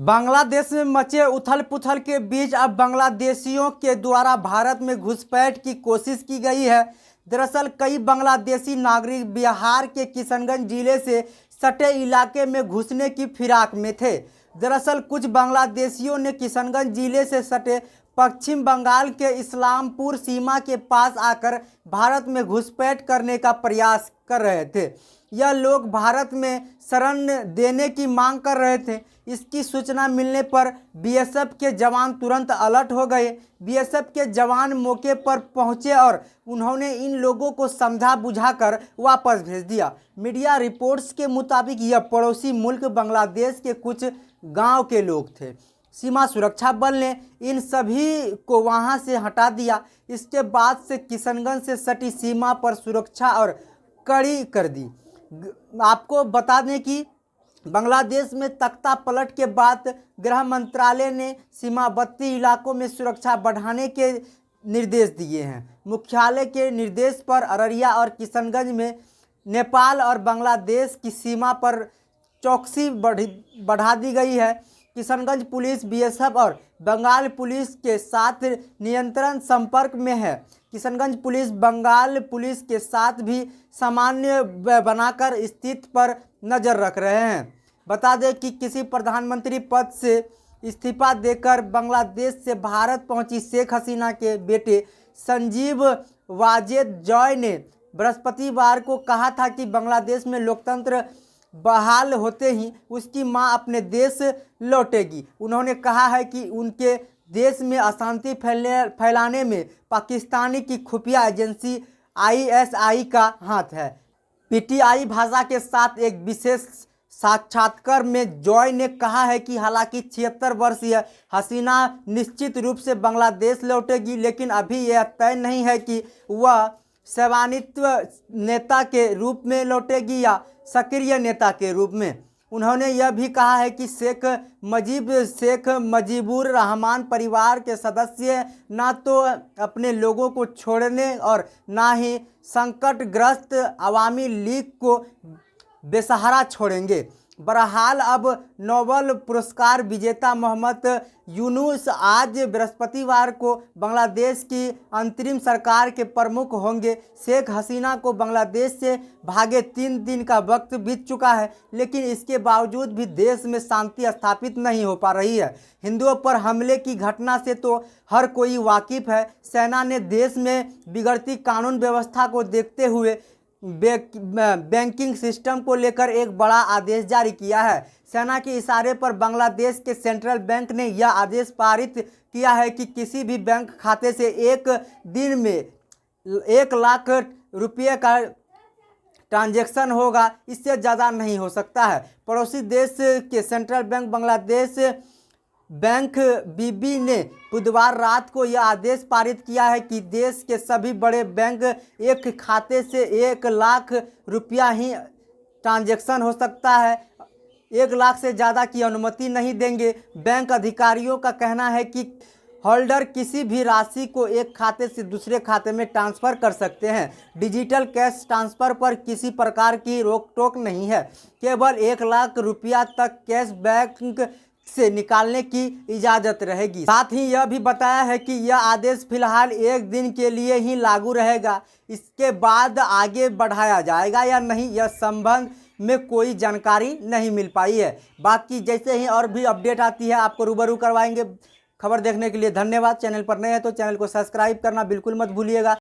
बांग्लादेश में मचे उथल पुथल के बीच अब बांग्लादेशियों के द्वारा भारत में घुसपैठ की कोशिश की गई है। दरअसल कई बांग्लादेशी नागरिक बिहार के किशनगंज जिले से सटे इलाके में घुसने की फिराक में थे। दरअसल कुछ बांग्लादेशियों ने किशनगंज जिले से सटे पश्चिम बंगाल के इस्लामपुर सीमा के पास आकर भारत में घुसपैठ करने का प्रयास कर रहे थे। यह लोग भारत में शरण देने की मांग कर रहे थे। इसकी सूचना मिलने पर बीएसएफ के जवान तुरंत अलर्ट हो गए। बीएसएफ के जवान मौके पर पहुंचे और उन्होंने इन लोगों को समझा बुझाकर वापस भेज दिया। मीडिया रिपोर्ट्स के मुताबिक यह पड़ोसी मुल्क बांग्लादेश के कुछ गांव के लोग थे। सीमा सुरक्षा बल ने इन सभी को वहां से हटा दिया। इसके बाद से किशनगंज से सटी सीमा पर सुरक्षा और कड़ी कर दी। आपको बता दें कि बांग्लादेश में तख्ता पलट के बाद गृह मंत्रालय ने सीमावर्ती इलाकों में सुरक्षा बढ़ाने के निर्देश दिए हैं। मुख्यालय के निर्देश पर अररिया और किशनगंज में नेपाल और बांग्लादेश की सीमा पर चौकसी बढ़ा दी गई है। किशनगंज पुलिस बीएसएफ और बंगाल पुलिस के साथ नियंत्रण संपर्क में है। किशनगंज पुलिस बंगाल पुलिस के साथ भी सामान्य बनाकर स्थिति पर नज़र रख रहे हैं। बता दें कि किसी प्रधानमंत्री पद से इस्तीफा देकर बांग्लादेश से भारत पहुंची शेख हसीना के बेटे संजीव वाजेद जॉय ने बृहस्पतिवार को कहा था कि बांग्लादेश में लोकतंत्र बहाल होते ही उसकी मां अपने देश लौटेगी। उन्होंने कहा है कि उनके देश में अशांति फैलाने में पाकिस्तानी की खुफिया एजेंसी आईएसआई का हाथ है। पीटीआई भाषा के साथ एक विशेष साक्षात्कार में जॉय ने कहा है कि हालांकि 76 वर्षीय हसीना निश्चित रूप से बांग्लादेश लौटेगी, लेकिन अभी यह तय नहीं है कि वह सेवानिवृत्त नेता के रूप में लौटेगी या सक्रिय नेता के रूप में। उन्होंने यह भी कहा है कि शेख मुजीबुर रहमान परिवार के सदस्य ना तो अपने लोगों को छोड़ने और ना ही संकटग्रस्त अवामी लीग को बेसहारा छोड़ेंगे। बहरहाल अब नोबेल पुरस्कार विजेता मोहम्मद यूनुस आज बृहस्पतिवार को बांग्लादेश की अंतरिम सरकार के प्रमुख होंगे। शेख हसीना को बांग्लादेश से भागे 3 दिन का वक्त बीत चुका है, लेकिन इसके बावजूद भी देश में शांति स्थापित नहीं हो पा रही है। हिंदुओं पर हमले की घटना से तो हर कोई वाकिफ है। सेना ने देश में बिगड़ती कानून व्यवस्था को देखते हुए बैंकिंग सिस्टम को लेकर एक बड़ा आदेश जारी किया है। सेना के इशारे पर बांग्लादेश के सेंट्रल बैंक ने यह आदेश पारित किया है कि किसी भी बैंक खाते से एक दिन में 1 लाख रुपये का ट्रांजैक्शन होगा, इससे ज़्यादा नहीं हो सकता है। पड़ोसी देश के सेंट्रल बैंक बांग्लादेश बैंक बीबी ने बुधवार रात को यह आदेश पारित किया है कि देश के सभी बड़े बैंक एक खाते से 1 लाख रुपया ही ट्रांजैक्शन हो सकता है। 1 लाख से ज़्यादा की अनुमति नहीं देंगे। बैंक अधिकारियों का कहना है कि होल्डर किसी भी राशि को एक खाते से दूसरे खाते में ट्रांसफ़र कर सकते हैं। डिजिटल कैश ट्रांसफ़र पर किसी प्रकार की रोक टोक नहीं है। केवल 1 लाख रुपया तक कैश बैंक से निकालने की इजाज़त रहेगी। साथ ही यह भी बताया है कि यह आदेश फिलहाल 1 दिन के लिए ही लागू रहेगा। इसके बाद आगे बढ़ाया जाएगा या नहीं, यह संबंध में कोई जानकारी नहीं मिल पाई है। बाकी जैसे ही और भी अपडेट आती है आपको रूबरू करवाएंगे। खबर देखने के लिए धन्यवाद। चैनल पर नए हैं तो चैनल को सब्सक्राइब करना बिल्कुल मत भूलिएगा।